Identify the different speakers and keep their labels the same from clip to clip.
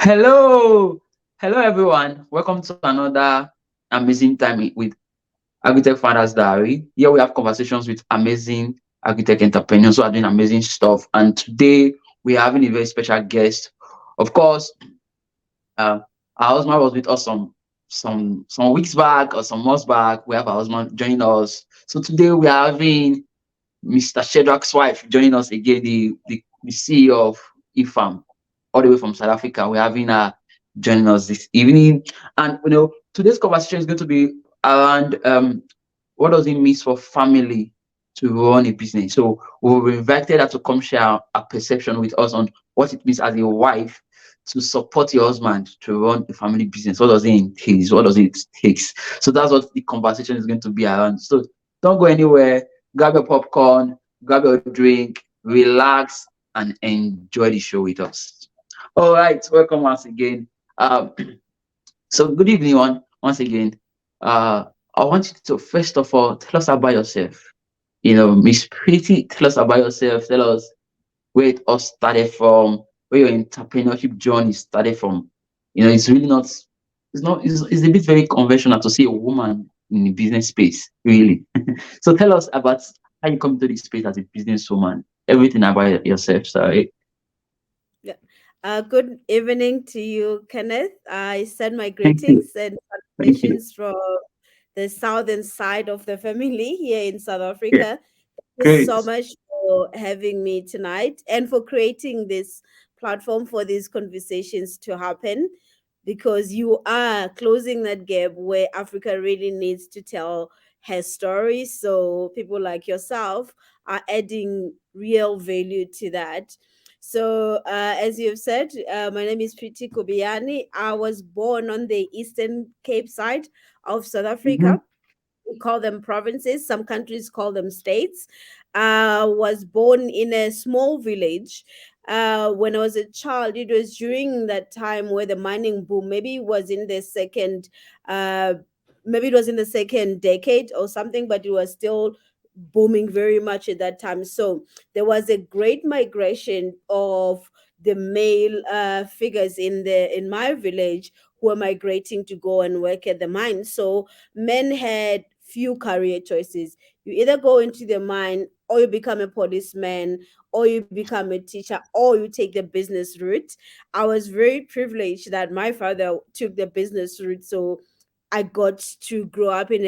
Speaker 1: Hello, hello everyone. Welcome to another amazing time with Agritech Founders Diary. Here we have conversations with amazing agritech entrepreneurs who are doing amazing stuff. And today we are having a very special guest. Of course, uh, our husband was with us some weeks back or some months back. We have our husband joining us. So today we are having Mr. Shedrack's wife joining us again, the CEO of eFAM, all the way from South Africa. We're having her joining us this evening. And today's conversation is going to be around what does it mean for family to run a business. So we've invited her to come share a perception with us on what it means as a wife to support your husband to run a family business. What does it entail? What does it take? So that's what the conversation is going to be around. So don't go anywhere. Grab your popcorn, grab your drink, relax, and enjoy the show with us. All right, welcome once again. Um, so good evening, once again. Uh, I want you to first of all tell us about yourself. Miss Pretty, tell us about yourself. Tell us where it all started from, where your entrepreneurship journey started from. It's really not. It's a bit very conventional to see a woman in the business space, really. So tell us about how you come to this space as a businesswoman. Everything about yourself. Sorry.
Speaker 2: Yeah. Good evening to you, Kenneth. I send my
Speaker 1: Thank you.
Speaker 2: greetings and
Speaker 1: Thank you.
Speaker 2: salutations from the southern side of the family here in South
Speaker 1: Yeah,
Speaker 2: Africa. Thank you
Speaker 1: great.
Speaker 2: so much for having me tonight and for creating this platform for these conversations to happen because you are closing that gap where Africa really needs to tell her story. So people like yourself are adding real value to that. So, as you've said, my name is Priti Kubyane. I was born on the Eastern Cape side of South
Speaker 1: Mhm.
Speaker 2: Africa. We call them provinces. Some countries call them states. Was born in a small village. When I was a child, it was during that time where the mining boom. Maybe it was in the second. Maybe it was in the second decade or something, but it was still booming very much at that time. So there was a great migration of the male figures in my village who were migrating to go and work at the mine. So men had few career choices. You either go into the mine, or you become a policeman, or you become a teacher, or you take the business route. I was very privileged that my father took the business route. So I got to grow up in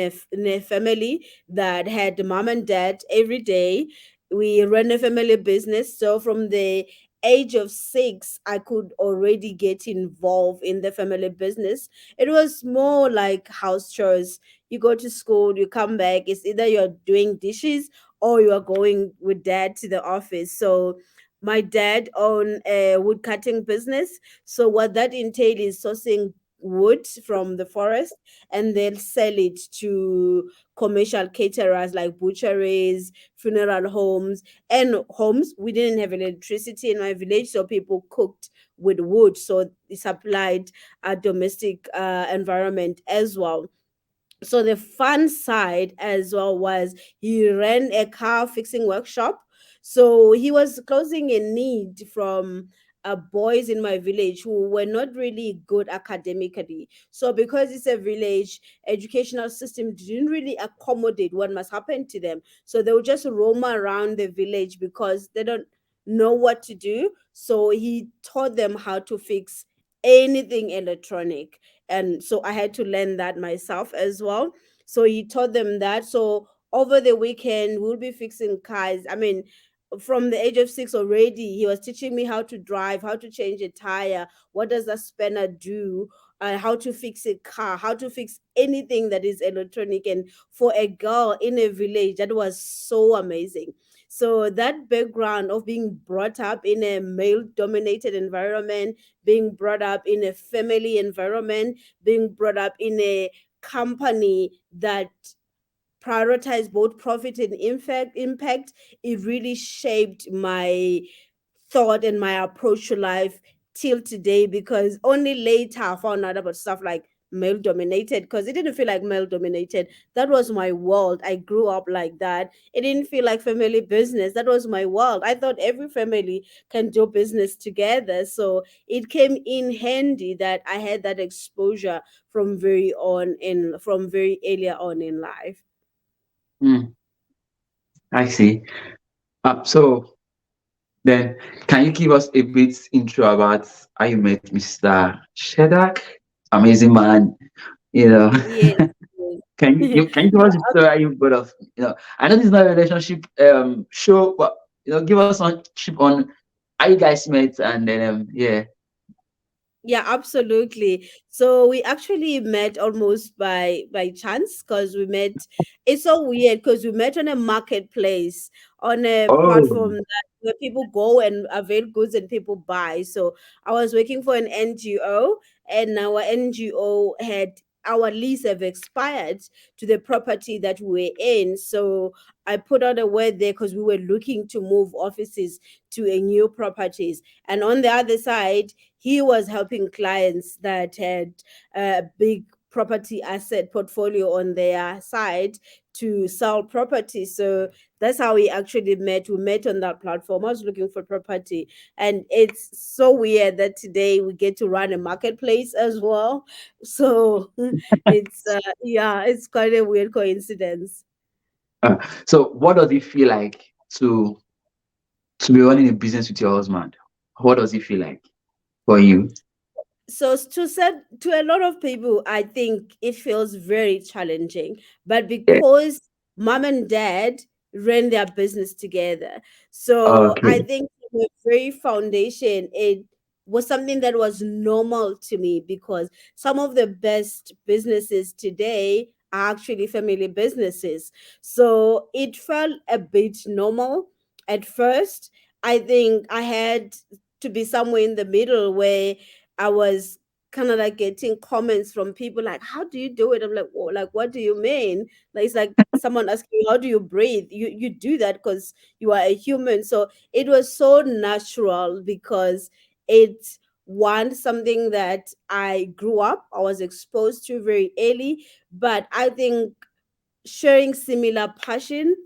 Speaker 2: a family that had mom and dad every day. We ran a family business. So from the age of 6, I could already get involved in the family business. It was more like house chores. You go to school, you come back, it's either you're doing dishes or you are going with dad to the office. So my dad owned a wood cutting business. So what that entailed is sourcing wood from the forest and then sell it to commercial caterers like butcheries, funeral homes, and homes. We didn't have electricity in my village, so people cooked with wood. So it supplied a domestic environment as well. So the fun side as well was he ran a car fixing workshop. So he was closing a need from boys in my village who were not really good academically. So because it's a village, educational system didn't really accommodate what must happen to them. So they would just roam around the village because they don't know what to do. So he taught them how to fix anything electronic, and so I had to learn that myself as well. So he taught them that. So over the weekend we'll be fixing cars. I mean, from the age of 6 already he was teaching me how to drive, how to change a tire, what does a spanner do, how to fix a car, how to fix anything that is electronic. And for a girl in a village, that was so amazing. So that background of being brought up in a male dominated environment, being brought up in a family environment, being brought up in a company that prioritize both profit and impact, it really shaped my thought and my approach to life till today, because only later I found out about stuff like male dominated, because it didn't feel like male dominated. That was my world. I grew up like that. It didn't feel like family business. That was my world. I thought every family can do business together. So it came in handy that I had that exposure from very earlier on in life.
Speaker 1: Mm, I see. So then, can you give us a bit intro about how you met Mr. Shedak? Amazing man, you know.
Speaker 2: Yes.
Speaker 1: Can you give us a story how you both of, I know this is not a relationship show, but give us some chip on how you guys met, and then yeah.
Speaker 2: Yeah, absolutely. So we actually met almost by chance, because we met. It's so weird because we met on a marketplace, on a
Speaker 1: Oh.
Speaker 2: platform that where people go and avail goods and people buy. So I was working for an NGO, and our NGO had our lease have expired to the property that we were in. So I put out a word there because we were looking to move offices to a new properties. And on the other side, he was helping clients that had a big property asset portfolio on their side to sell property. So that's how we actually met. We met on that platform. I was looking for property. And it's so weird that today we get to run a marketplace as well. So yeah, it's quite a weird coincidence.
Speaker 1: uh, so what does it feel like to be running a business with your husband? What does it feel like for you?
Speaker 2: To a lot of people, I think it feels very challenging, but
Speaker 1: Yeah.
Speaker 2: because mom and dad ran their business together, so I
Speaker 1: Okay.
Speaker 2: think from the very foundation, it was something that was normal to me, because some of the best businesses today are actually family businesses. So it felt a bit normal at first. I think I had to be somewhere in the middle, where I was kind of like getting comments from people like, "How do you do it?" I'm like, "Well, like, what do you mean?" Like, it's like someone asking you, "How do you breathe?" You do that because you are a human. So it was so natural, because it's one something that I grew up, I was exposed to very early. But I think sharing similar passions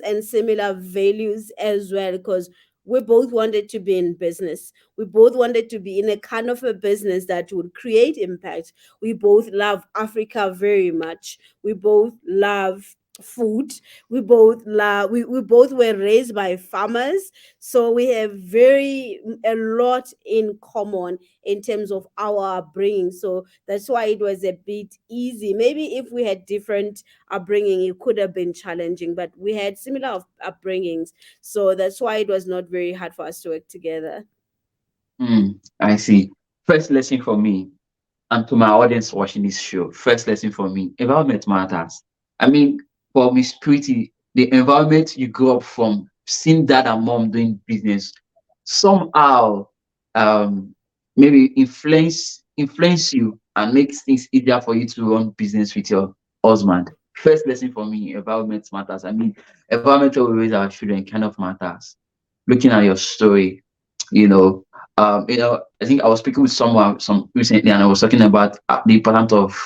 Speaker 2: and similar values as well, because we both wanted to be in business. We both wanted to be in a kind of a business that would create impact. We both love Africa very much. We both love food. We both were raised by farmers, so we have very a lot in common in terms of our upbringing. So that's why it was a bit easy. Maybe if we had different upbringing, it could have been challenging, but we had similar upbringings. So that's why it was not very hard for us to work together.
Speaker 1: I see. First lesson for me, and to my audience watching this show, first lesson for me, environment matters. I mean, for Miss Pretty, the environment you grew up from, seeing dad and mom doing business, somehow um maybe influence you and makes things easier for you to run business with your husband. First lesson for me, environment matters. I mean, environment where we raise our children kind of matters. Looking at your story, you know, I think I was speaking with someone some recently, and I was talking about the importance of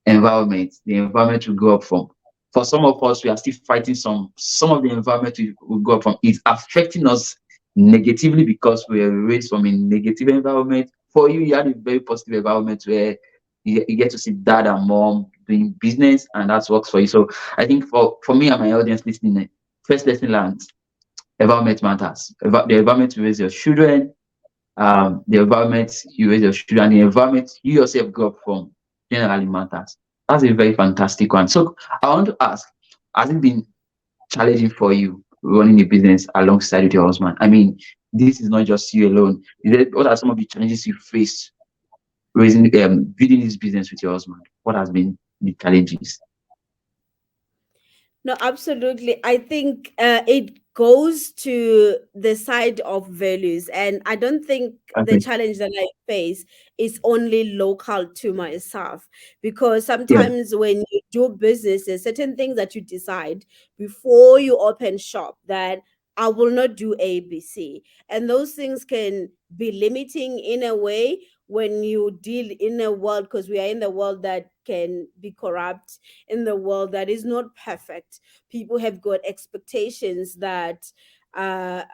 Speaker 1: environment, the environment we grow up from. For some of us, we are still fighting some of the environment we grow up from is affecting us negatively because we were raised from a negative environment. For you, you had a very positive environment where you get to see dad and mom doing business, and that works for you. So I think for me and my audience listening, first lesson learned, environment matters. The environment you raise your children, the environment you raise your children, the environment you yourself grew up from generally matters. That's a very fantastic one. So I want to ask, has it been challenging for you running a business alongside with your husband? I mean, this is not just you alone. What are some of the challenges you face raising building this business with your husband? What has been the challenges?
Speaker 2: No, absolutely. I think it goes to the side of values. And I don't think the
Speaker 1: Okay.
Speaker 2: challenge that I face is only local to myself. Because
Speaker 1: Yeah.
Speaker 2: sometimes when you do business, there's certain things that you decide before you open shop that I will not do ABC. And those things can be limiting in a way when you deal in a world, because we are in the world that can be corrupt, in the world that is not perfect. People have got expectations that are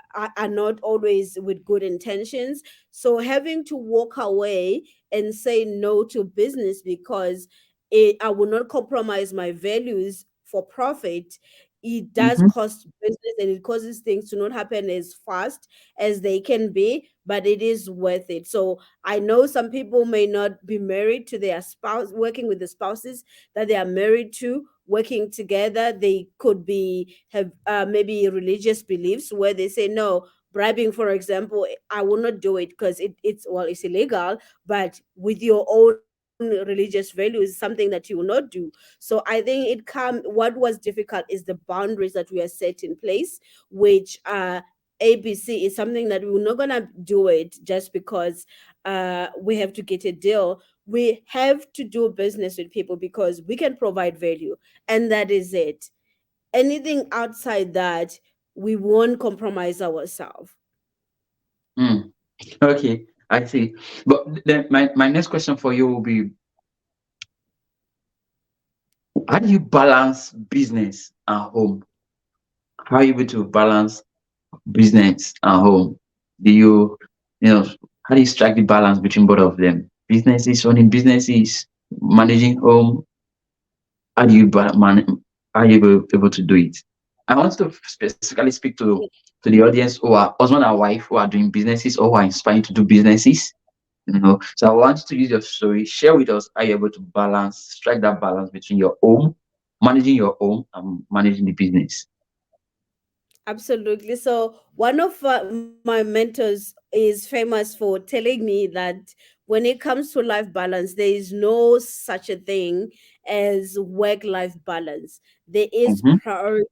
Speaker 2: not always with good intentions. So having to walk away and say no to business because I will not compromise my values for profit, it does
Speaker 1: Mm-hmm.
Speaker 2: cost business and it causes things to not happen as fast as they can be, but it is worth it. So I know some people may not be married to their spouse, working with the spouses that they are married to, working together. They could be have maybe religious beliefs where they say no. Bribing, for example, I will not do it because it's well, it's illegal. But with your own religious values, something that you will not do. So I think what was difficult is the boundaries that we are set in place, which ABC is something that we're not gonna do it just because we have to get a deal. We have to do business with people because we can provide value, and that is it. Anything outside that, we won't compromise ourselves.
Speaker 1: Mm. Okay, I see. But then my next question for you will be, how do you balance business and home? How are you able to balance business and home? Do you know, how do you strike the balance between both of them? Businesses, running businesses, managing home. How do you how are you able to do it? I want to specifically speak to the audience who are husband and wife who are doing businesses or who are inspiring to do businesses. So I want you to use your story, share with us how you're able to strike that balance between managing your home and managing the business.
Speaker 2: Absolutely. So one of my mentors is famous for telling me that when it comes to life balance, there is no such a thing as work-life balance. There is
Speaker 1: Mm-hmm.
Speaker 2: priorities.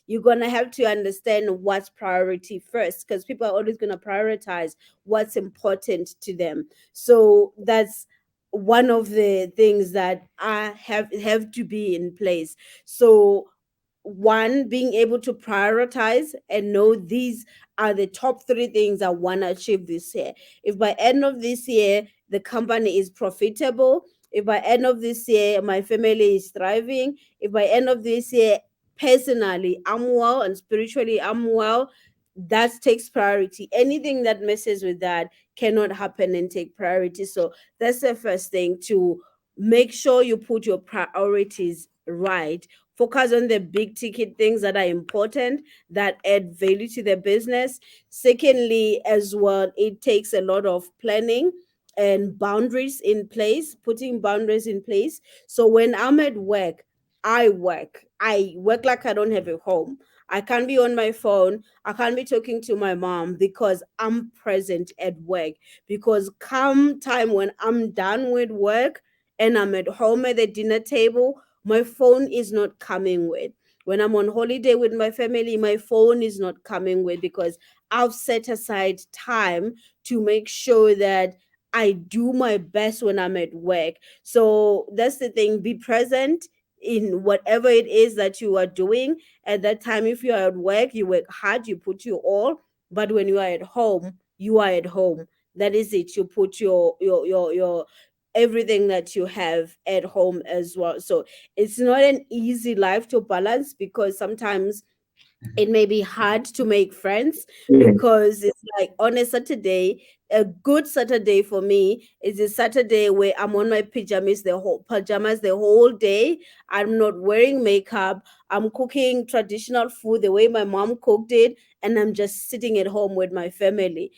Speaker 2: You're gonna have to understand what's priority first, because people are always gonna prioritize what's important to them. So that's one of the things that I have to be in place. So one, being able to prioritize and know these are the top three things I want to achieve this year. If by end of this year the company is profitable, if by end of this year my family is thriving, if by end of this year personally I'm well and spiritually I'm well, that takes priority. Anything that messes with that cannot happen and take priority. So that's the first thing, to make sure you put your priorities right. Focus on the big ticket things that are important, that add value to the business. Secondly, as well, it takes a lot of planning and boundaries in place, putting boundaries in place. So when I'm at work, I work like I don't have a home. I can't be on my phone. I can't be talking to my mom because I'm present at work. Because come time when I'm done with work and I'm at home at the dinner table, my phone is not coming with. When I'm on holiday with my family, my phone is not coming with, because I've set aside time to make sure that I do my best when I'm at work. So that's the thing, be present in whatever it is that you are doing at that time. If you are at work, you work hard, you put your all. But when you are at home, you are at home. That is it. You put your everything that you have at home as well. So it's not an easy life to balance, because sometimes it may be hard to make friends,
Speaker 1: Yeah.
Speaker 2: because it's like on a Saturday, a good Saturday for me is a Saturday where I'm on my pajamas the whole day. I'm not wearing makeup. I'm cooking traditional food the way my mom cooked it, and I'm just sitting at home with my family.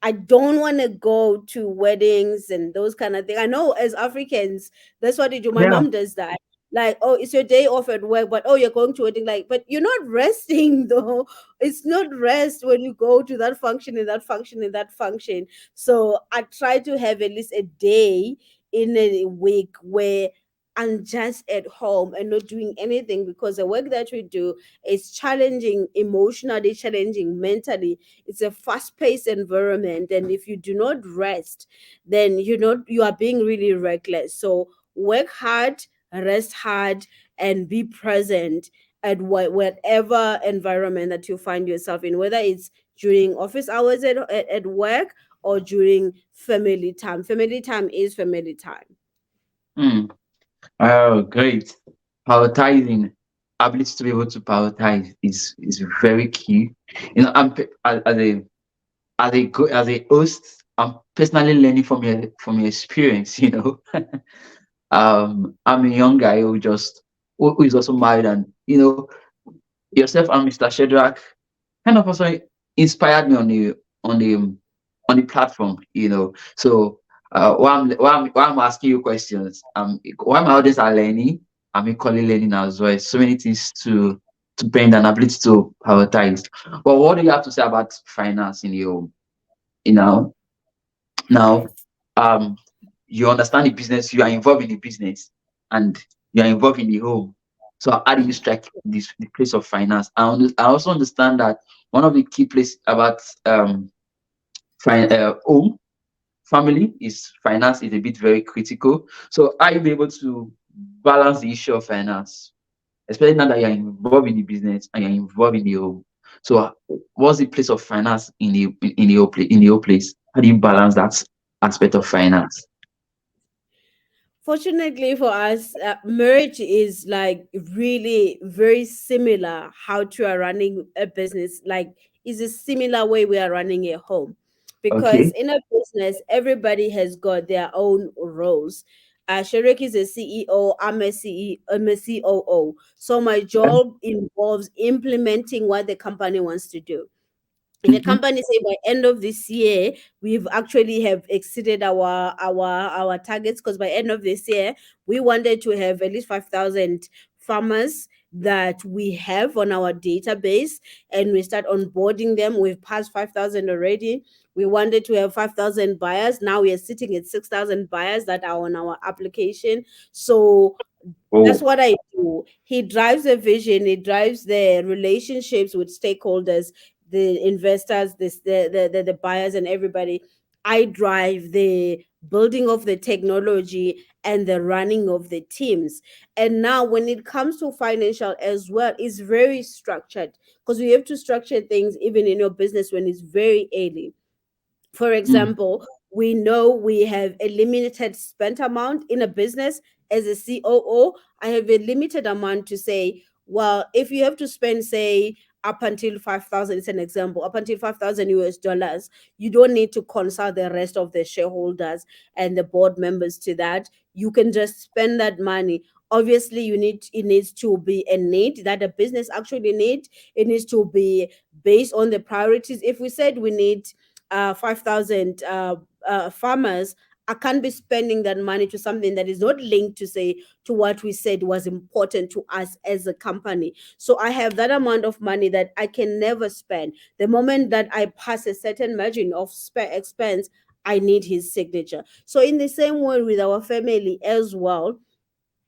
Speaker 2: I don't want to go to weddings and those kind of things. I know as Africans, that's what they do. My
Speaker 1: Yeah.
Speaker 2: mom does that. Like, oh, it's your day off at work, but oh, you're going to a wedding. Like, but you're not resting though. It's not rest when you go to that function and that function and that function. So I try to have at least a day in a week where I'm just at home and not doing anything, because the work that we do is challenging emotionally, challenging mentally. It's a fast-paced environment, and if you do not rest, then you are being really reckless. So work hard, rest hard, and be present. at whatever environment that you find yourself in, whether it's during office hours at work or during family time. Family time is family time.
Speaker 1: Hmm. Oh, great. Prioritizing, ability to be able to prioritize is very key. You know, as a host, I'm personally learning from your experience. You know, I'm a young guy who is also married, and you know, yourself and Mr. Shedrack kind of also inspired me on the on the platform. You know, so why I'm asking you questions, while my audience are learning, I'm equally learning as well. So many things to bring an ability to prioritize. But what do you have to say about finance in your, you know, now, um, you understand the business, you are involved in the business, and you are involved in the home. So how do you strike the place of finance? I also understand that one of the key places about home family is finance is a bit very critical. So are you be able to balance the issue of finance, especially now that you're involved in the business and you're involved in the home? So what's the place of finance in the whole place? How do you balance that aspect of finance?
Speaker 2: Fortunately for us, marriage is like really very similar how to are running a business. Like, is a similar way we are running a home, because
Speaker 1: Okay.
Speaker 2: in a business everybody has got their own roles. Sharek is a CEO. I'm a CEO. I'm a COO. So my
Speaker 1: Yeah.
Speaker 2: job involves implementing what the company wants to do. If the
Speaker 1: Mm-hmm.
Speaker 2: company say by end of this year we've actually have exceeded our targets, because by end of this year we wanted to have at least 5,000 farmers that we have on our database, and we start onboarding them. We've passed 5,000 already. We wanted to have 5,000 buyers. Now we are sitting at 6,000 buyers that are on our application. So that's
Speaker 1: Oh,
Speaker 2: what I do. He drives a vision, he drives the relationships with stakeholders, the investors, the buyers, and everybody. I drive the building of the technology and the running of the teams. And now, when it comes to financial as well, it's very structured, because we have to structure things even in your business when it's very early. For
Speaker 1: mm,
Speaker 2: example, we know we have a limited spent amount in a business. As a COO, I have a limited amount to say, well, if you have to spend, say, up until 5,000, it's an example, up until 5,000 US dollars, you don't need to consult the rest of the shareholders and the board members to that. You can just spend that money. Obviously, it needs to be a need that a business actually need. It needs to be based on the priorities. If we said we need 5,000 farmers, I can't be spending that money to something that is not linked to, say, to what we said was important to us as a company. So I have that amount of money that I can never spend. The moment that I pass a certain margin of expense, I need his signature. So in the same way with our family as well,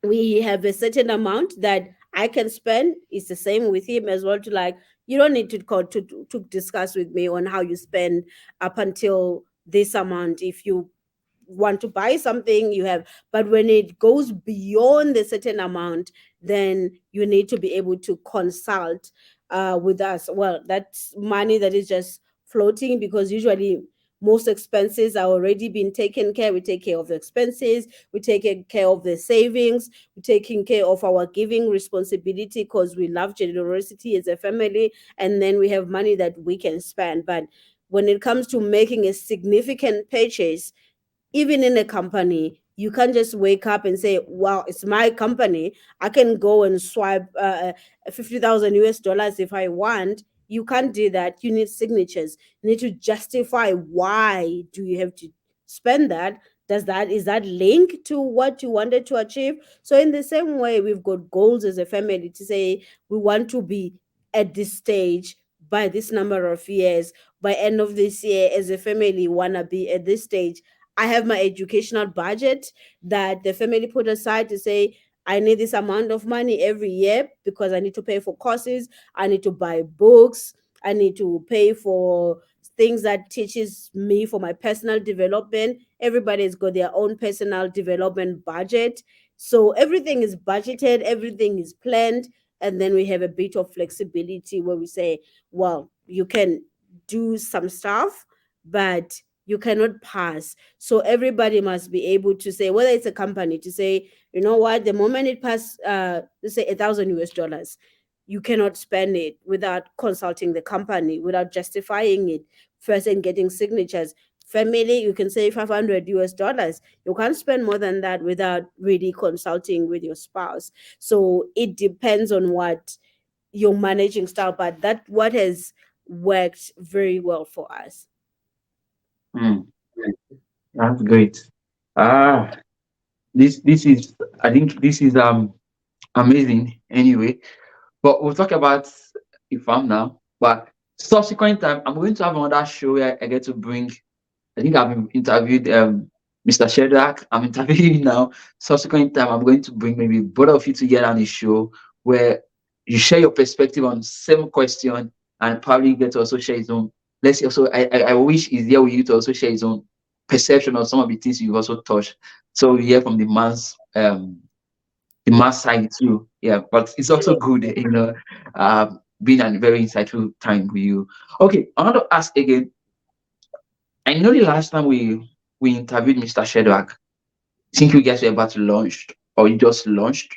Speaker 2: we have a certain amount that I can spend. It's the same with him as well. To like, you don't need to call to discuss with me on how you spend up until this amount. If you want to buy something, you have, but when it goes beyond a certain amount, then you need to be able to consult with us. Well, that's money that is just floating, because usually most expenses are already being taken care. We take care of the expenses, we take care of the savings, we're taking care of our giving responsibility, because we love generosity as a family, and then we have money that we can spend. But when it comes to making a significant purchase, even in a company, you can't just wake up and say, well, it's my company, I can go and swipe 50,000 US dollars if I want. You can't do that. You need signatures. You need to justify why do you have to spend that. Is that linked to what you wanted to achieve? So in the same way, we've got goals as a family to say we want to be at this stage by this number of years. By end of this year, as a family, want to be at this stage. I have my educational budget that the family put aside to say, I need this amount of money every year because I need to pay for courses, I need to buy books, I need to pay for things that teaches me for my personal development. Everybody's got their own personal development budget. So everything is budgeted, everything is planned, and then we have a bit of flexibility where we say, well, you can do some stuff, but you cannot pass. So everybody must be able to say, whether it's a company, to say, you know what, the moment it passes, let's say $1,000, you cannot spend it without consulting the company, without justifying it first and getting signatures. Family, you can say $500. You can't spend more than that without really consulting with your spouse. So it depends on what your managing style, but that what has worked very well for us.
Speaker 1: Hmm, that's great. Ah, this is, I think this is amazing anyway. But we'll talk about IFAM now. But subsequent time, I'm going to have another show where I get to bring, I think I've interviewed Mr. Shedrack. I'm interviewing you now. Subsequent time, I'm going to bring maybe both of you together on a show where you share your perspective on same question and probably get to also share his own. Let's say also, I wish he's there with you to also share his own perception of some of the things you've also touched. So we hear from the mass side too. Yeah, but it's also good, being a very insightful time with you. Okay, I want to ask again. I know the last time we interviewed Mr. Shedrack, I think you guys were about to launch or you just launched.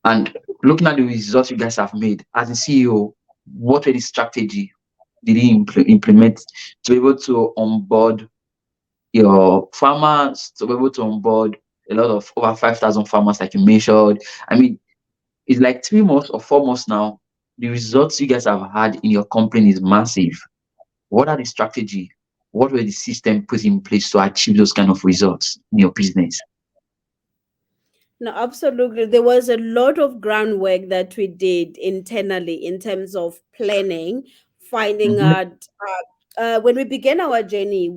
Speaker 1: And looking at the results you guys have made as a CEO, what were the strategy did he implement to be able to onboard your farmers, to be able to onboard a lot of over 5,000 farmers like you mentioned? I mean, it's like 3 months or 4 months now. The results you guys have had in your company is massive. What are the strategy? What were the system put in place to achieve those kind of results in your business?
Speaker 2: No, absolutely. There was a lot of groundwork that we did internally in terms of planning, finding
Speaker 1: Mm-hmm.
Speaker 2: out. When we began our journey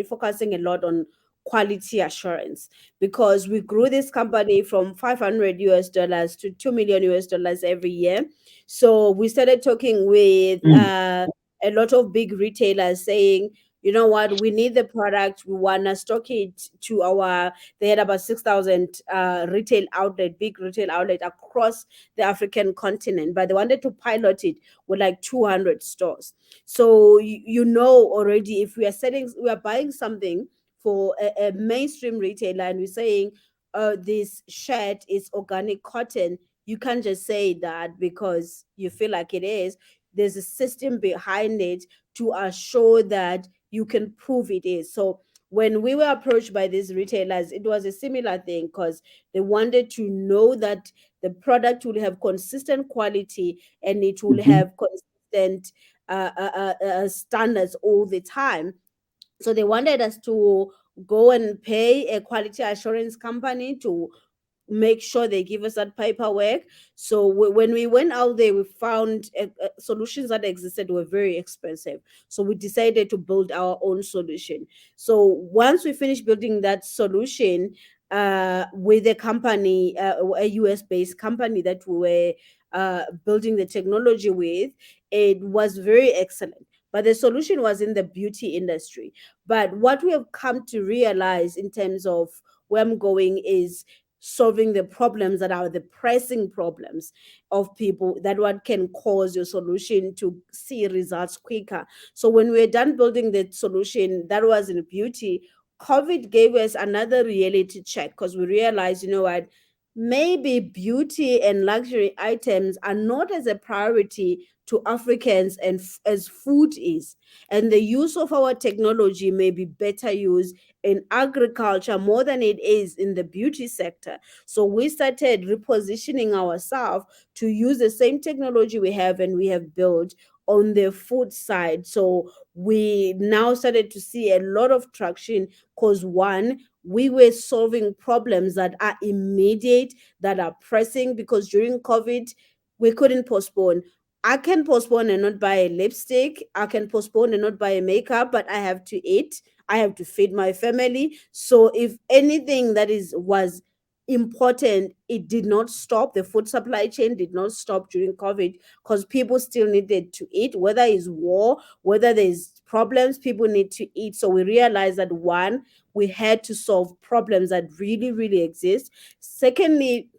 Speaker 2: focusing a lot on quality assurance because we grew this company from $500 to $2 million every year. So we started talking with
Speaker 1: Mm,
Speaker 2: a lot of big retailers saying, you know what, we need the product, we want to stock it to our, they had about 6,000 big retail outlet across the African continent, but they wanted to pilot it with like 200 stores. So you know already, if we are buying something for a mainstream retailer and we're saying, this shirt is organic cotton, you can't just say that because you feel like it is. There's a system behind it to assure that you can prove it is. So when we were approached by these retailers, it was a similar thing because they wanted to know that the product will have consistent quality and it will
Speaker 1: mhm,
Speaker 2: have consistent standards all the time. So they wanted us to go and pay a quality assurance company to make sure they give us that paperwork. So when we went out there, we found solutions that existed were very expensive. So we decided to build our own solution. So once we finished building that solution with a company, a US based company that we were building the technology with, it was very excellent. But the solution was in the beauty industry. But what we have come to realize in terms of where I'm going is solving the problems that are the pressing problems of people, that what can cause your solution to see results quicker. So when we're done building the solution that was in beauty, COVID gave us another reality check because we realized, you know what, maybe beauty and luxury items are not as a priority to Africans and as food is. And the use of our technology may be better used in agriculture more than it is in the beauty sector. So we started repositioning ourselves to use the same technology we have and we have built on the food side. So we now started to see a lot of traction because one, we were solving problems that are immediate, that are pressing, because during COVID, we couldn't postpone. I can postpone and not buy a lipstick. I can postpone and not buy a makeup, but I have to eat. I have to feed my family. So if anything that is was important, it did not stop. The food supply chain did not stop during COVID because people still needed to eat, whether it's war, whether there's problems, people need to eat. So we realized that one, we had to solve problems that really, really exist. Secondly,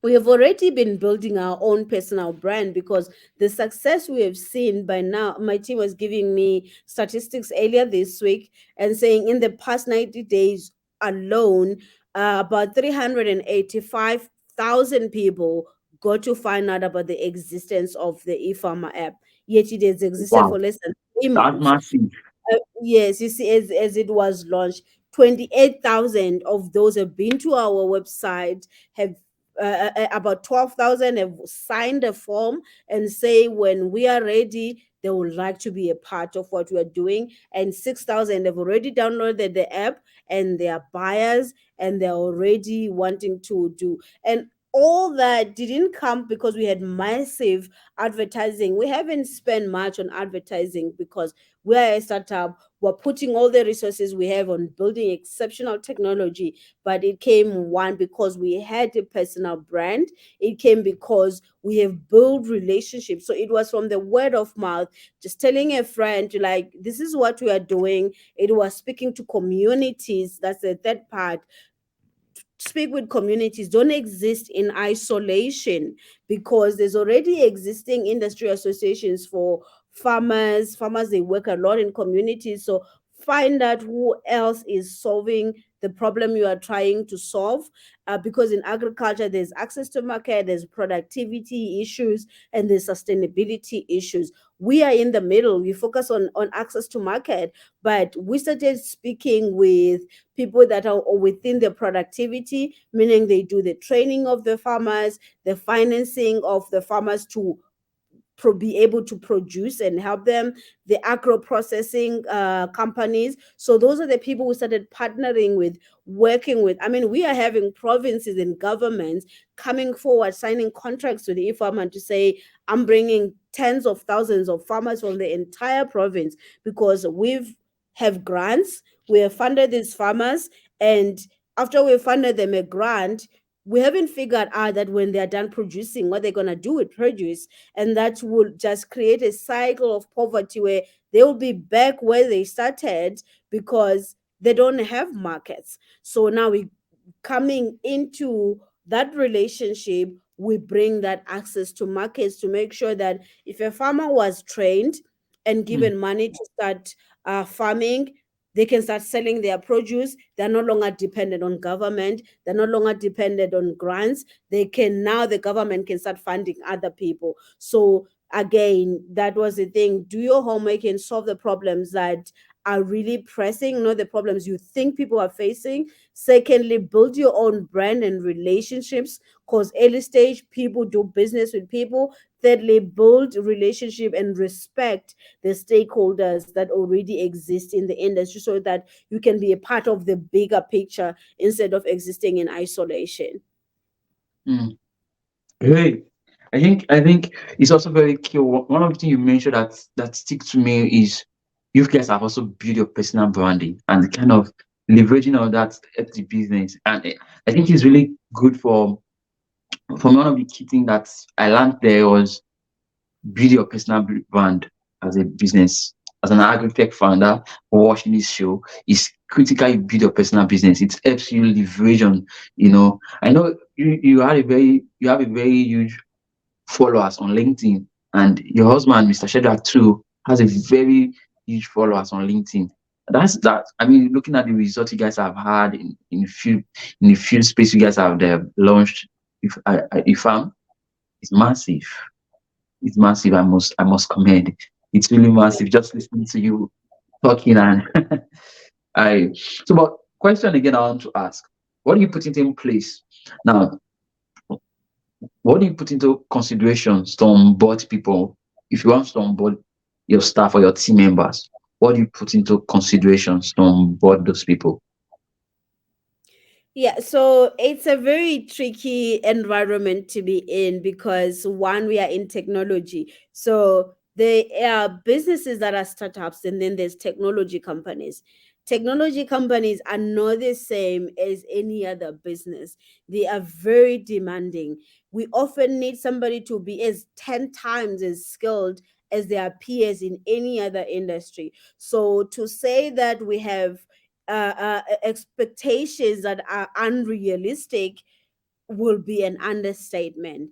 Speaker 2: we have already been building our own personal brand, because the success we have seen by now, my team was giving me statistics earlier this week and saying in the past 90 days alone, about 385,000 people got to find out about the existence of the eFAMA app, yet it has existed
Speaker 1: Wow,
Speaker 2: for less than 3
Speaker 1: that's
Speaker 2: months.
Speaker 1: massive.
Speaker 2: Yes, you see, as it was launched, 28,000 of those have been to our website, have about 12,000 have signed a form and say when we are ready, they would like to be a part of what we are doing. And 6,000 have already downloaded the app and they are buyers and they're already wanting to do. And all that didn't come because we had massive advertising. We haven't spent much on advertising because we're a startup. We're putting all the resources we have on building exceptional technology, but it came one because we had a personal brand. It came because we have built relationships. So it was from the word of mouth, just telling a friend, like, this is what we are doing. It was speaking to communities. That's the third part. Speak with communities, don't exist in isolation, because there's already existing industry associations for farmers. They work a lot in communities, so find out who else is solving the problem you are trying to solve, because in agriculture there's access to market, there's productivity issues, and there's sustainability issues. We are in the middle. We focus on access to market, but we started speaking with people that are within the productivity, meaning they do the training of the farmers, the financing of the farmers to be able to produce and help them, the agro processing companies. So those are the people we started partnering with, working with. I mean, we are having provinces and governments coming forward, signing contracts with the eFARMA to say, I'm bringing tens of thousands of farmers from the entire province, because we've have grants, we have funded these farmers, and after we funded them a grant, we haven't figured out that when they're done producing, what they're going to do with produce, and that will just create a cycle of poverty where they will be back where they started because they don't have markets. So now we coming into that relationship, we bring that access to markets to make sure that if a farmer was trained and
Speaker 1: Mm,
Speaker 2: given money to start farming, they can start selling their produce. They're no longer dependent on government. They're no longer dependent on grants. They can now, the government can start funding other people. So again, that was the thing. Do your homework and solve the problems that are really pressing, not the problems you think people are facing. Secondly, build your own brand and relationships, because early stage people do business with people. Thirdly, build relationship and respect the stakeholders that already exist in the industry, so that you can be a part of the bigger picture instead of existing in isolation.
Speaker 1: mm. Great. I think it's also very key. One of the things you mentioned that sticks to me is you guys have also built your personal branding and kind of leveraging all that help the business. And I think it's really good for me. One of the key things that I learned there was build your personal brand as a business. As an agri-tech founder watching this show, is critical you build your personal business. It helps you leverage on, I know you have a very huge followers on LinkedIn, and your husband, Mr. Shedrack, too, has a very huge followers on LinkedIn. That's that. I mean, looking at the results you guys have had in the field space you guys have launched, if it's massive. It's massive. I must commend. It's really massive. Just listening to you talking and I. So, but question again, I want to ask: what do you put into place now? What do you put into considerations to onboard people? If you want to onboard your staff or your team members, what do you put into considerations to onboard those people?
Speaker 2: Yeah, so it's a very tricky environment to be in, because one, we are in technology. So there are businesses that are startups, and then there's technology companies. Technology companies are not the same as any other business. They are very demanding. We often need somebody to be as 10 times as skilled as their peers in any other industry. So to say that we have expectations that are unrealistic, will be an understatement.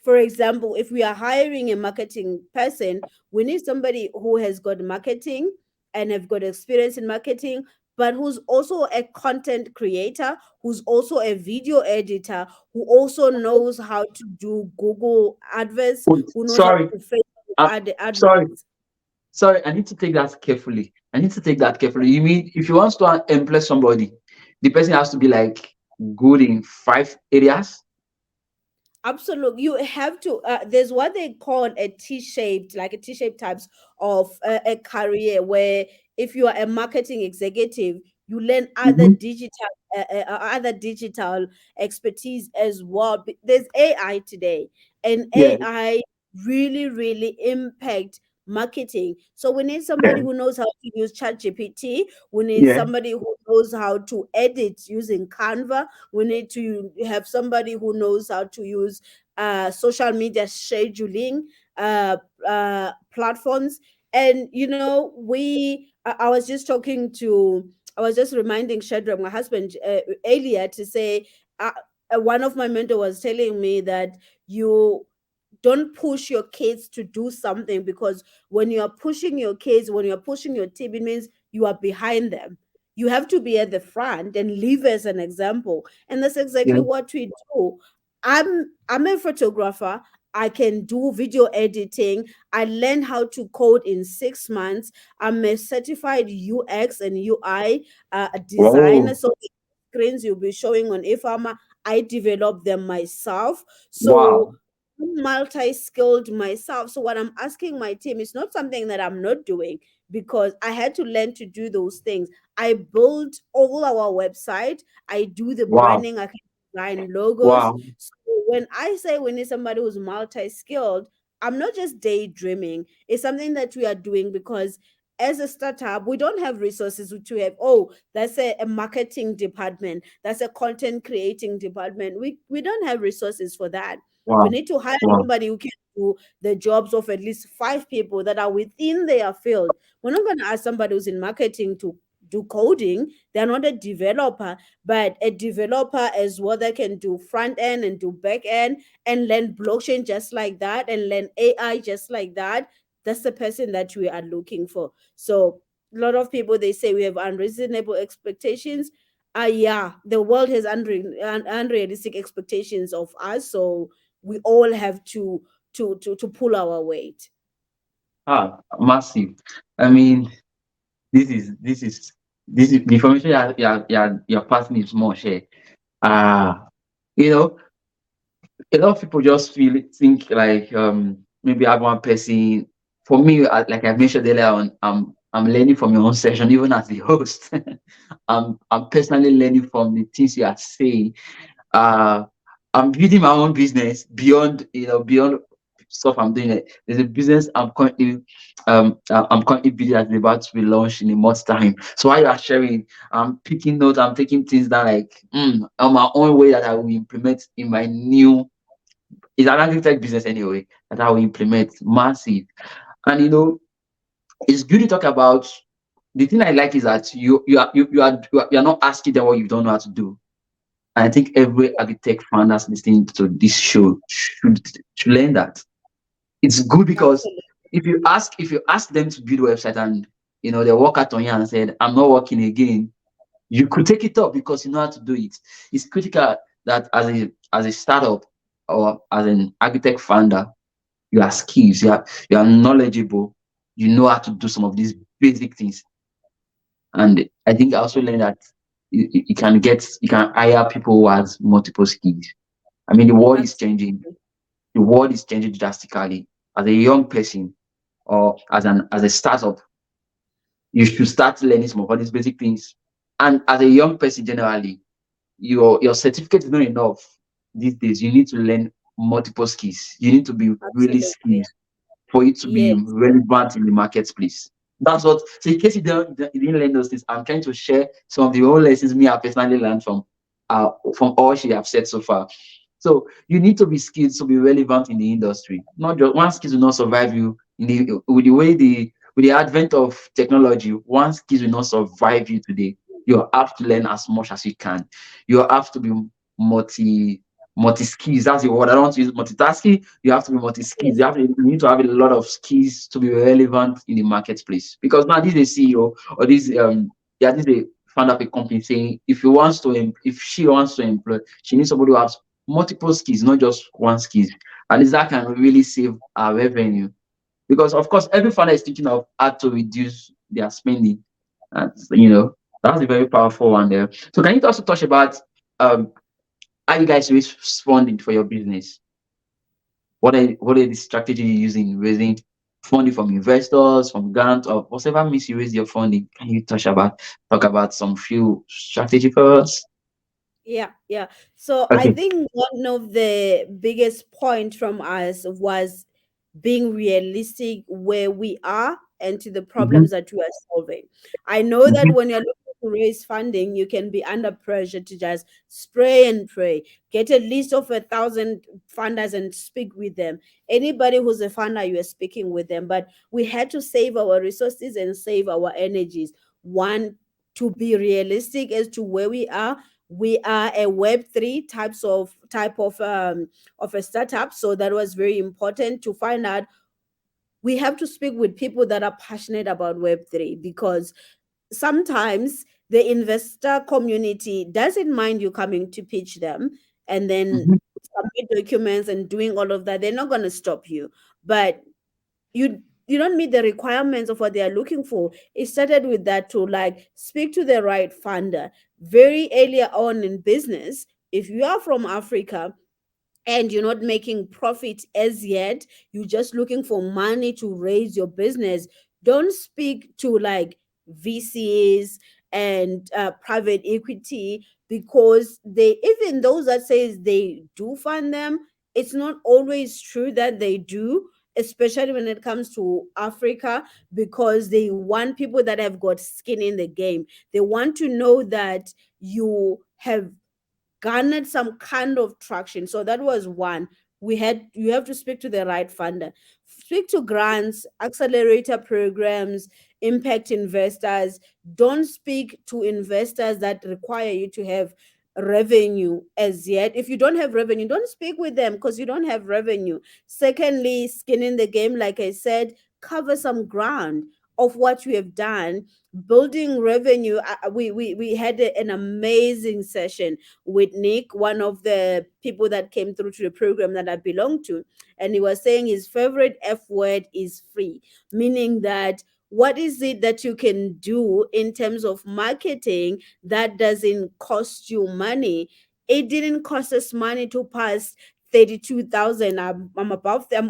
Speaker 2: For example, if we are hiring a marketing person, we need somebody who has got marketing and have got experience in marketing, but who's also a content creator, who's also a video editor, who also knows how to do Google adverts,
Speaker 1: Oh,
Speaker 2: who knows how
Speaker 1: sorry,
Speaker 2: to Facebook
Speaker 1: I'm sorry,
Speaker 2: adverts.
Speaker 1: sorry. I need to take that carefully. I need to take that carefully. You mean if you want to employ somebody, the person has to be like good in 5 areas?
Speaker 2: Absolutely. You have to, there's what they call a T-shaped, like a T-shaped types of a career where if you are a marketing executive, you learn
Speaker 1: Mm-hmm.
Speaker 2: other digital expertise as well. There's AI today, and
Speaker 1: Yeah,
Speaker 2: AI really impact marketing. So we need
Speaker 1: yeah,
Speaker 2: somebody who knows how to use ChatGPT. We need
Speaker 1: yeah,
Speaker 2: somebody who knows how to edit using Canva. We need to have somebody who knows how to use social media scheduling uh, platforms. And I was just I was just reminding Shadrach, my husband, earlier to say, one of my mentor was telling me that you don't push your kids to do something, because when you are pushing your kids, when you're pushing your team, it means you are behind them. You have to be at the front and live as an example. And that's exactly
Speaker 1: yeah.
Speaker 2: what we do. I'm a photographer. I can do video editing. I learned how to code in 6 months. I'm a certified UX and UI designer.
Speaker 1: Wow,
Speaker 2: So the screens you'll be showing on eFAMA, I developed them myself. So
Speaker 1: wow,
Speaker 2: I'm multi-skilled myself. So what I'm asking my team is not something that I'm not doing, because I had to learn to do those things. I build all our website. I do the
Speaker 1: wow,
Speaker 2: branding. I can design logos.
Speaker 1: wow,
Speaker 2: So when I say we need somebody who's multi-skilled, I'm not just daydreaming. It's something that we are doing because as a startup, we don't have resources to have, oh, that's a marketing department, that's a content creating department. We don't have resources for that. We
Speaker 1: wow,
Speaker 2: need to hire
Speaker 1: wow,
Speaker 2: somebody who can do the jobs of at least 5 people that are within their field. We're not going to ask somebody who's in marketing to do coding. They're not a developer, but a developer as well that can do front end and do back end and learn blockchain just like that and learn AI just like that. That's the person that we are looking for. So a lot of people, they say we have unreasonable expectations. Yeah, the world has unrealistic expectations of us. So we all have to pull our weight.
Speaker 1: massive. I mean, this is this is this is the information you're passing is much here. Ah, you know, a lot of people just think like maybe I have one person. For me, like I mentioned earlier on, I'm learning from your own session, even as the host. I'm personally learning from the things you are saying. uh I'm building my own business beyond stuff I'm doing. There's a business I'm currently building that's about to be launched in a month's time. So while you are sharing, I'm picking notes, I'm taking things down like on my own way that I will implement in my new, it's an agri-tech business anyway, that I will implement massive. And it's good to talk about. The thing I like is that you are not asking them what you don't know how to do. And I think every agri-tech founders listening to this show should learn that. It's good because
Speaker 2: Absolutely.
Speaker 1: if you ask them to build a website and they walk out on you and said, I'm not working again, you could take it up because you know how to do it. It's critical that as a startup or as an agri-tech founder, you are skills, you are knowledgeable, you know how to do some of these basic things. And I think I also learned that you can hire people who has multiple skills. I mean, the world is changing.
Speaker 2: Absolutely.
Speaker 1: The world is changing drastically. As a young person or as a startup, you should start learning some of all these basic things. And as a young person, generally, your certificate is not enough these days. You need to learn multiple skills. You need to be really
Speaker 2: Absolutely.
Speaker 1: skilled for it to be
Speaker 2: Yes.
Speaker 1: relevant in the marketplace. That's what. So in case you didn't learn those things, I'm trying to share some of the old lessons me I personally learned from all she have said so far. So you need to be skilled to be relevant in the industry. Not just one skill will not survive you in with the advent of technology. One skill will not survive you today. You have to learn as much as you can. You have to be multi skills. That's the word. I don't want to use multitasking. You have to be multi skills.
Speaker 2: Yes.
Speaker 1: You need to have a lot of skills to be relevant in the marketplace. Because now this is a CEO or this is a founder of a company saying if she wants to employ, she needs somebody who has multiple skills, not just one skills. At least that can really save our revenue. Because of course every founder is thinking of how to reduce their spending. And that's a very powerful one there. So can you also touch about um how you guys raise funding for your business? What are the strategy you use in raising funding from investors, from grants, or whatever means you raise your funding? Can you talk about some few strategy for us?
Speaker 2: Yeah, yeah. So I
Speaker 1: Okay.
Speaker 2: think one of the biggest point from us was being realistic where we are and to the
Speaker 1: Mm-hmm.
Speaker 2: problems that we are solving. I know that
Speaker 1: Mm-hmm.
Speaker 2: when you're looking to raise funding, you can be under pressure to just spray and pray. Get a list of 1,000 funders and speak with them. Anybody who's a funder, you are speaking with them. But we had to save our resources and save our energies. One, to be realistic as to where we are. We are a Web3 type of a startup, so that was very important to find out. We have to speak with people that are passionate about Web3, because sometimes the investor community doesn't mind you coming to pitch them and then
Speaker 1: Mm-hmm.
Speaker 2: submit documents and doing all of that. They're not going to stop you, but you don't meet the requirements of what they are looking for. It started with that, to like speak to the right funder very earlier on in business. If you are from Africa and you're not making profit as yet, you're just looking for money to raise your business, don't speak to like VCs and private equity, because they, even those that says they do fund them, it's not always true that they do, especially when it comes to Africa, because they want people that have got skin in the game. They want to know that you have garnered some kind of traction. So that was one. You have to speak to the right funder. Speak to grants, accelerator programs, impact investors. Don't speak to investors that require you to have revenue as yet. If you don't have revenue, don't speak with them because you don't have revenue. Secondly, skin in the game, like I said, cover some ground of what you have done building revenue. We had an amazing session with Nick, one of the people that came through to the program that I belong to. And he was saying his favorite F word is free, meaning that what is it that you can do in terms of marketing that doesn't cost you money? It didn't cost us money to pass 32,000. I'm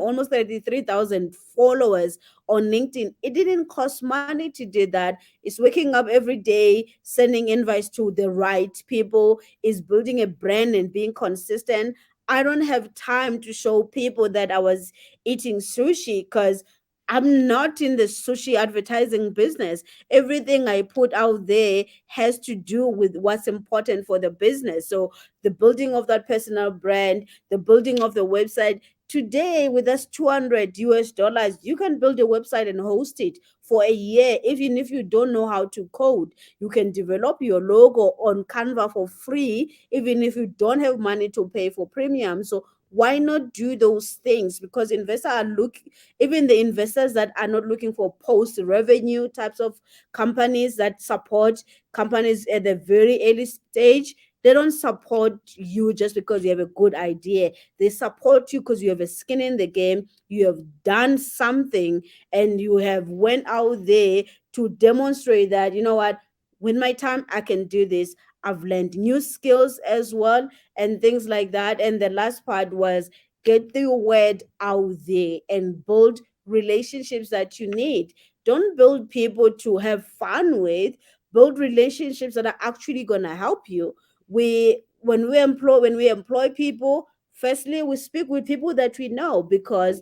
Speaker 2: almost 33,000 followers on LinkedIn. It didn't cost money to do that. It's waking up every day, sending invites to the right people, is building a brand and being consistent. I don't have time to show people that I was eating sushi because I'm not in the sushi advertising business. Everything I put out there has to do with what's important for the business. So, the building of that personal brand, the building of the website. Today, with us $200, you can build a website and host it for a year, even if you don't know how to code. You can develop your logo on Canva for free, even if you don't have money to pay for premium. So why not do those things? Because investors are looking, even the investors that are not looking for post revenue types of companies that support companies at the very early stage, they don't support you just because you have a good idea. They support you because you have a skin in the game, you have done something, and you have went out there to demonstrate that, you know what, with my time I can do this. I've learned new skills as well and things like that. And the last part was get the word out there and build relationships that you need. Don't build people to have fun with, build relationships that are actually going to help you. We when we employ people, firstly we speak with people that we know, because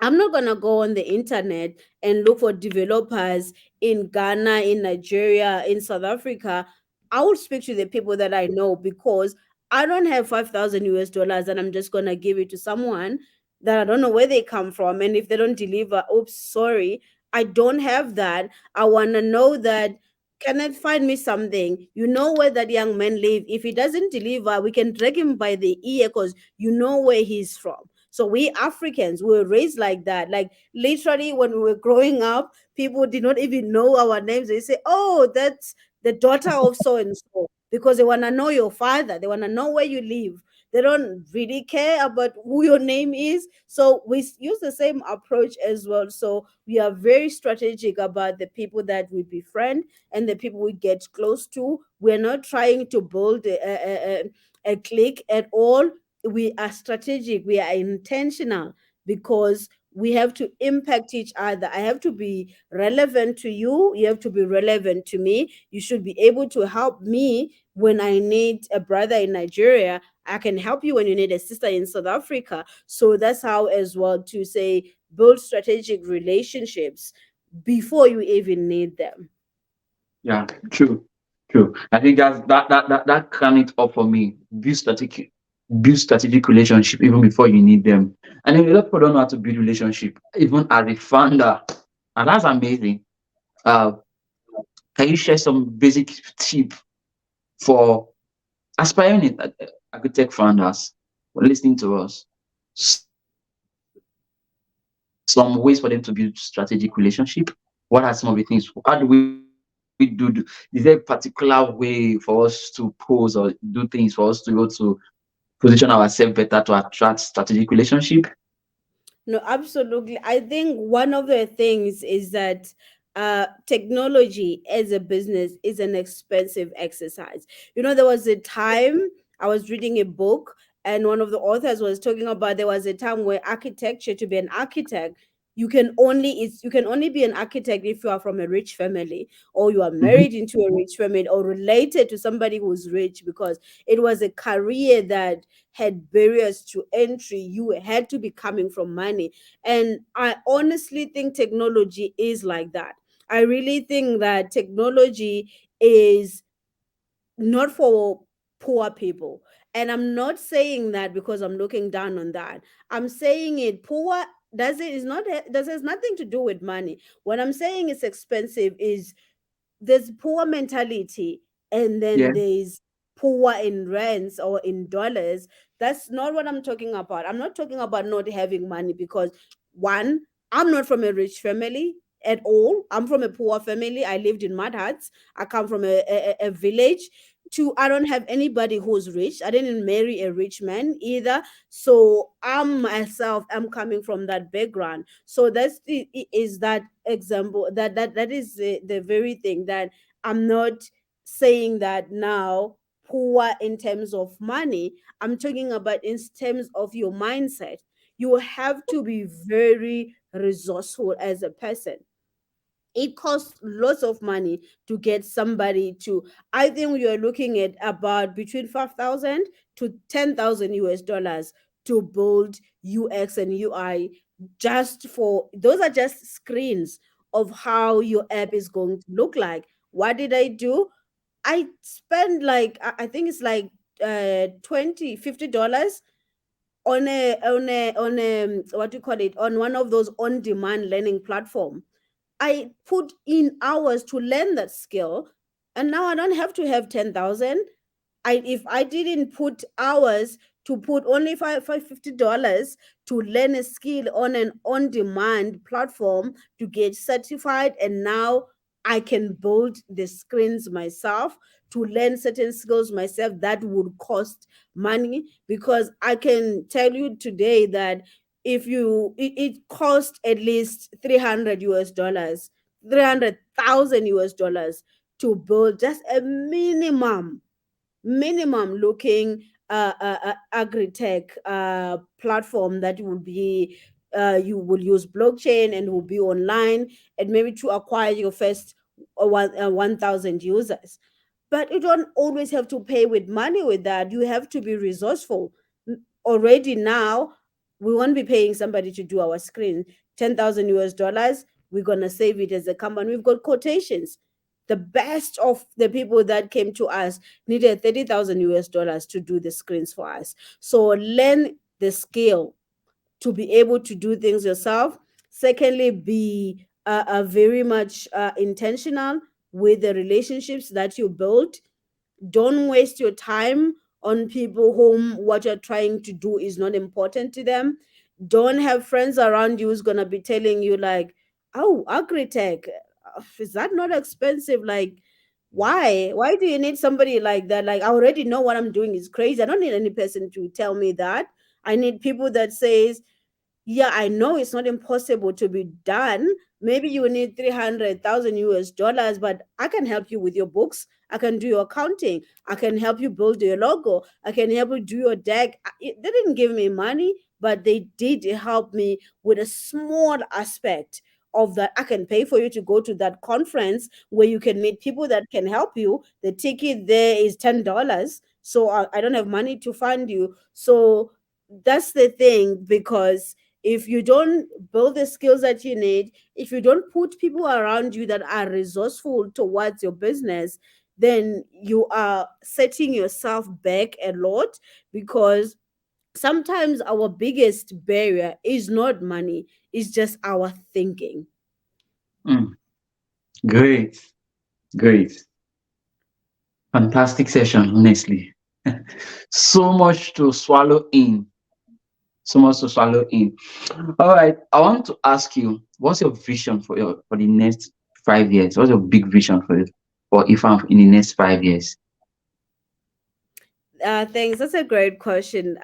Speaker 2: I'm not going to go on the internet and look for developers in Ghana, in Nigeria, in South Africa. I will speak to the people that I know, because I don't have 5,000 US dollars and I'm just going to give it to someone that I don't know where they come from. And if they don't deliver, oops, sorry, I don't have that. I want to know that Cannot find me something. You know where that young man live. If he doesn't deliver, we can drag him by the ear because you know where he's from. So we Africans were raised like that. Like literally, when we were growing up, people did not even know our names. They say, "Oh, that's the daughter of so and so," because they wanna know your father. They wanna know where you live. They don't really care about who your name is. So we use the same approach as well. So we are very strategic about the people that we befriend and the people we get close to. We're not trying to build a clique at all. We are strategic, we are intentional because we have to impact each other. I have to be relevant to you. You have to be relevant to me. You should be able to help me when I need a brother in Nigeria. I can help you when you need a sister in South Africa. So that's how, as well, to say build strategic relationships before you even need them.
Speaker 1: Yeah, true, true. I think that can it up for me. Build strategic relationship even before you need them. And then a lot of people don't know how to build relationship, even as a founder, and that's amazing. Uh, can you share some basic tip for aspiring architect founders who are listening to us? Some ways for them to build strategic relationship. What are some of the things? How do we do? Is there a particular way for us to pose or do things for us to be able to position ourselves better to attract strategic relationship?
Speaker 2: No, absolutely. I think one of the things is that technology as a business is an expensive exercise. There was a time I was reading a book, and one of the authors was talking about there was a time where architecture, to be an architect, you can only be an architect if you are from a rich family, or you are
Speaker 1: Mhm.
Speaker 2: married into a rich family, or related to somebody who's rich, because it was a career that had barriers to entry. You had to be coming from money. And I honestly think technology is like that. I really think that technology is not for poor people. And I'm not saying that because I'm looking down on that. I'm saying it poor does it is not does has nothing to do with money. What I'm saying is expensive is there's poor mentality, and then
Speaker 1: Yeah.
Speaker 2: there's poor in rents or in dollars. That's not what I'm talking about. I'm not talking about not having money because, one, I'm not from a rich family at all. I'm from a poor family. I lived in mud huts. I come from a village. Two, I don't have anybody who's rich. I didn't marry a rich man either. So I'm myself, I'm coming from that background. So is that example, that is the very thing that I'm not saying that now poor in terms of money. I'm talking about in terms of your mindset. You have to be very resourceful as a person. It costs lots of money to get somebody to. I think we are looking at about between 5,000 to 10,000 US dollars to build UX and UI. Just for those are just screens of how your app is going to look like. What did I do? I spend like I think it's like 20 $50 on a what do you call it, on one of those on demand learning platform. I put in hours to learn that skill, and now I don't have to have 10,000. If I didn't put hours to put only $50 to learn a skill on an on-demand platform to get certified, and now I can build the screens myself to learn certain skills myself that would cost money. Because I can tell you today that if it costs at least 300 US dollars, 300,000 US dollars to build just a minimum looking agri-tech platform that will be you will use blockchain and will be online, and maybe to acquire your first 1,000 users. But you don't always have to pay with money with that. You have to be resourceful. Already now, we won't be paying somebody to do our screen 10,000 US dollars. We're going to save it as a company. We've got quotations. The best of the people that came to us needed 30,000 US dollars to do the screens for us. So learn the skill to be able to do things yourself. Secondly, be very much intentional with the relationships that you build. Don't waste your time on people whom what you're trying to do is not important to them. Don't have friends around you who's gonna be telling you like, oh, agri-tech, is that not expensive? Like, why do you need somebody like that? Like, I already know what I'm doing is crazy. I don't need any person to tell me that. I need people that says, yeah, I know it's not impossible to be done. Maybe you need 300,000 US dollars, but I can help you with your books. I can do your accounting. I can help you build your logo. I can help you do your deck. They didn't give me money, but they did help me with a small aspect of that. I can pay for you to go to that conference where you can meet people that can help you. The ticket there is $10. So I don't have money to fund you. So that's the thing, because if you don't build the skills that you need, if you don't put people around you that are resourceful towards your business, then you are setting yourself back a lot, because sometimes our biggest barrier is not money, it's just our thinking.
Speaker 1: Mm. Great, great, fantastic session. Honestly, so much to swallow in. So much to swallow in. All right, I want to ask you, what's your vision for the next 5 years? What's your big vision for IFAM in the next 5 years?
Speaker 2: Thanks. That's a great question.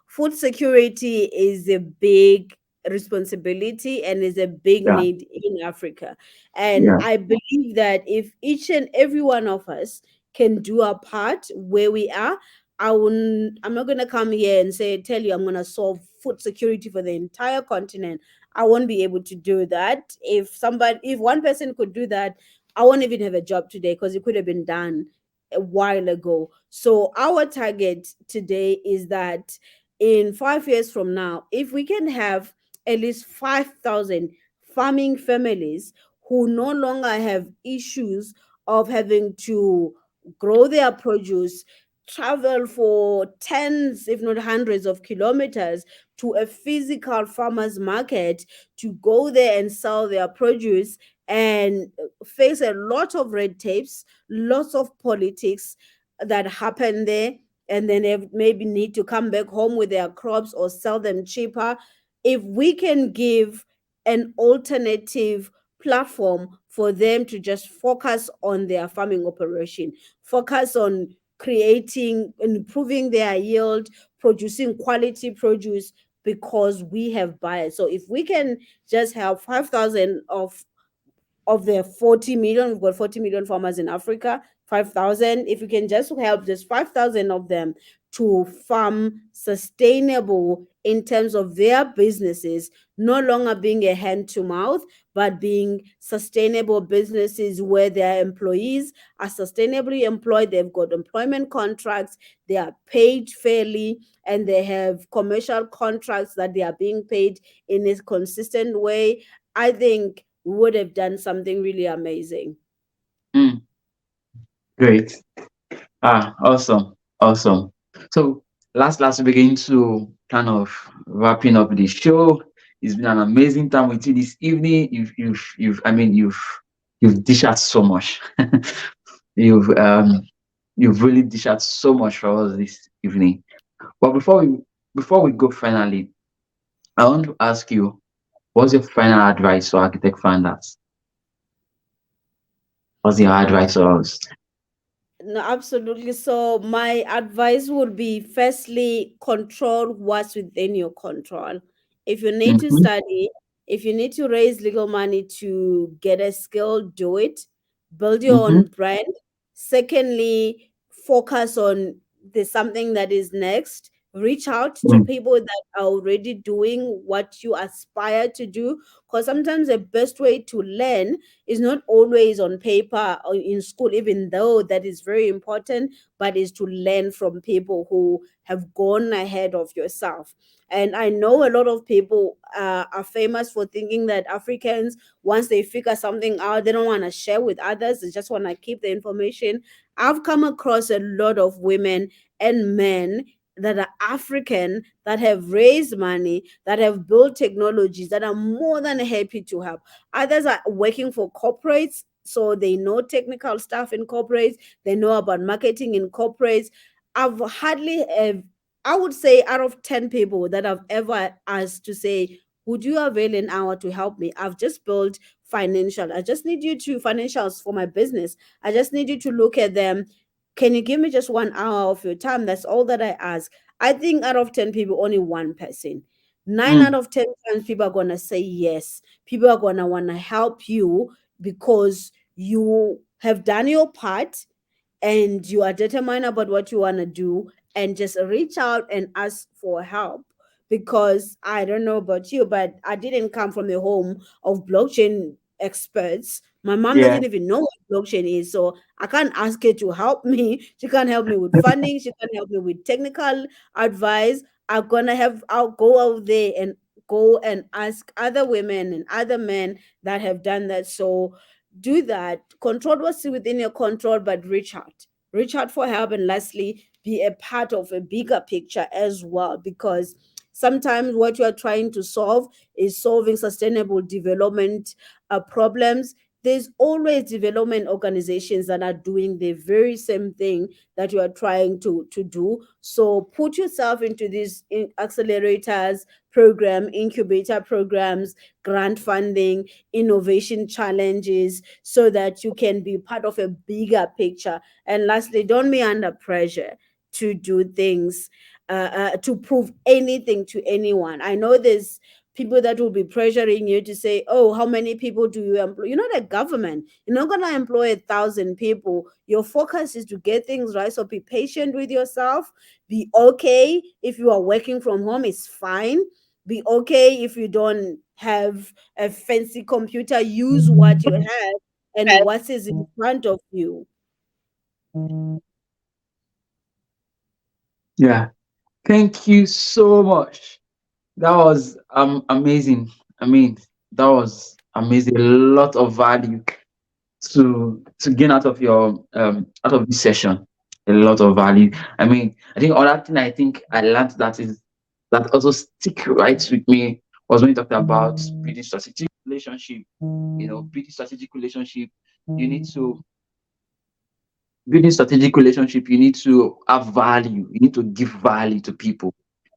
Speaker 2: Food security is a big responsibility and is a big
Speaker 1: Yeah,
Speaker 2: need in Africa. And
Speaker 1: yeah.
Speaker 2: I believe that if each and every one of us can do our part where we are, I'm not gonna come here and tell you I'm gonna solve food security for the entire continent. I won't be able to do that. If one person could do that, I won't even have a job today, because it could have been done a while ago. So our target today is that in 5 years from now, if we can have at least 5,000 farming families who no longer have issues of having to grow their produce, travel for tens, if not hundreds of kilometers to a physical farmer's market to go there and sell their produce, and face a lot of red tapes, lots of politics that happen there, and then they maybe need to come back home with their crops or sell them cheaper. If we can give an alternative platform for them to just focus on their farming operation, focus on creating, improving their yield, producing quality produce, because we have buyers. So if we can just have 5,000 of the 40 million, we've got 40 million farmers in Africa, 5,000, if we can just help just 5,000 of them to farm sustainable in terms of their businesses, no longer being a hand to mouth, but being sustainable businesses where their employees are sustainably employed, they've got employment contracts, they are paid fairly, and they have commercial contracts that they are being paid in a consistent way. I think we would have done something really amazing.
Speaker 1: Mm, great. Awesome, awesome. So last we begin to kind of wrapping up the show. It's been an amazing time with you this evening. You've dished out so much. you've you've really dished out so much for us this evening. But before we go finally, I want to ask you, what's your final advice for architect founders? What's your advice for us?
Speaker 2: No, absolutely. So my advice would be, firstly, control what's within your control. If you need to
Speaker 1: Mm-hmm,
Speaker 2: study, if you need to raise legal money to get a skill, do it. Build your
Speaker 1: mm-hmm,
Speaker 2: own brand. Secondly, focus on the something that is next. Reach out to
Speaker 1: mm,
Speaker 2: people that are already doing what you aspire to do. Because sometimes the best way to learn is not always on paper or in school, even though that is very important, but is to learn from people who have gone ahead of yourself. And I know a lot of people are famous for thinking that Africans, once they figure something out, they don't want to share with others, they just want to keep the information. I've come across a lot of women and men that are African, that have raised money, that have built technologies, that are more than happy to help. Others are working for corporates, so they know technical stuff in corporates, they know about marketing in corporates. I've hardly I would say out of 10 people that I've ever asked to say, would you avail an hour to help me? I've just built financial. I just need you to financials for my business. I just need you to look at them. Can you give me just 1 hour of your time? That's all that I ask. I think out of 10 people, only one person. Nine out
Speaker 1: Mm.
Speaker 2: of 10 times, people are going to say yes. People are going to want to help you because you have done your part and you are determined about what you want to do, and just reach out and ask for help. Because I don't know about you, but I didn't come from a home of blockchain experts. My mom
Speaker 1: Yeah.
Speaker 2: doesn't even know what blockchain is, so I can't ask her to help me. She can't help me with funding, she can't help me with technical advice. I'll go out there and go and ask other women and other men that have done that. So do that. Control what's within your control, but reach out. Reach out for help, and lastly, be a part of a bigger picture as well. Because sometimes what you are trying to solve is solving sustainable development problems. There's always development organizations that are doing the very same thing that you are trying to do. So put yourself into these accelerators program, incubator programs, grant funding, innovation challenges, so that you can be part of a bigger picture. And lastly, don't be under pressure to do things, to prove anything to anyone. I know there's people that will be pressuring you to say, oh, how many people do you employ? You're not a government. You're not going to employ 1,000 people. Your focus is to get things right. So be patient with yourself. Be okay if you are working from home, it's fine. Be okay if you don't have a fancy computer. Use what you have and what is in front of you.
Speaker 1: Yeah. Thank you so much. That was amazing. I mean, that was amazing. A lot of value to gain out of your out of this session. A lot of value. I mean, I think other thing I think I learned that is that also stick right with me was when you talked about building strategic relationship. Building strategic relationship. You need to building strategic relationship, you need to have value. You need to give value to people.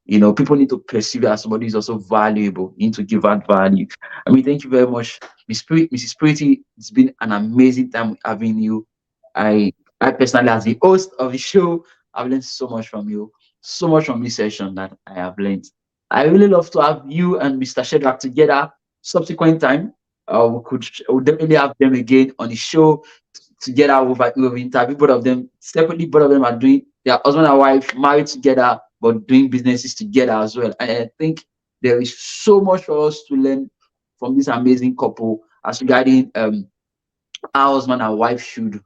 Speaker 1: People need to perceive you as somebody who's also valuable. You need to give out value. I mean, thank you very much, Mrs. Pretty. It's been an amazing time having you. I personally, as the host of the show, I've learned so much from you, so much from this session that I have learned. I really love to have you and Mr. Shedrack together subsequent time. We'll definitely have them again on the show together. We've interviewed both of them separately. Both of them are doing their husband and wife married together, but doing businesses together as well. And I think there is so much for us to learn from this amazing couple as regarding how husband and wife should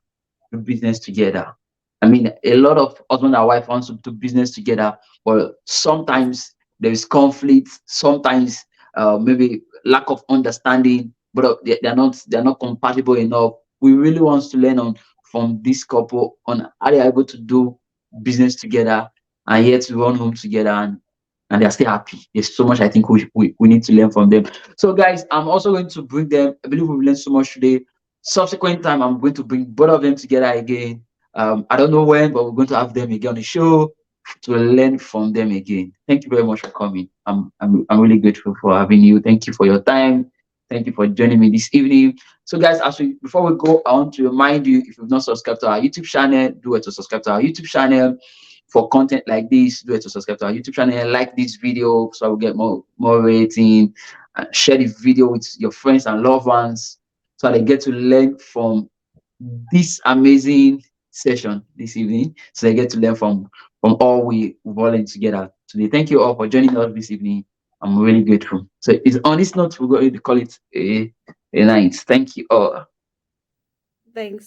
Speaker 1: do business together. I mean, a lot of husband and wife wants to do business together, but sometimes there is conflict. Sometimes maybe lack of understanding, but they're not compatible enough. We really want to learn on from this couple on how they are able to do business together and yet to run home together, and they're still happy. There's so much I think we need to learn from them. So guys, I'm also going to bring them. I believe we've learned so much today. Subsequent time, I'm going to bring both of them together again. I don't know when, but we're going to have them again on the show to learn from them again. Thank you very much for coming. I'm really grateful for having you. Thank you for your time. Thank you for joining me this evening. So, guys, before we go, I want to remind you, if you've not subscribed to our YouTube channel, do it to subscribe to our YouTube channel for content like this. Do it to subscribe to our YouTube channel. Like this video so we'll get more rating. Share the video with your friends and loved ones so they get to learn from this amazing session this evening. So they get to learn from all we've all learned together today. Thank you all for joining us this evening. I'm really grateful. So it's on this note, we're going to call it a night. Thank you all.
Speaker 2: Thanks.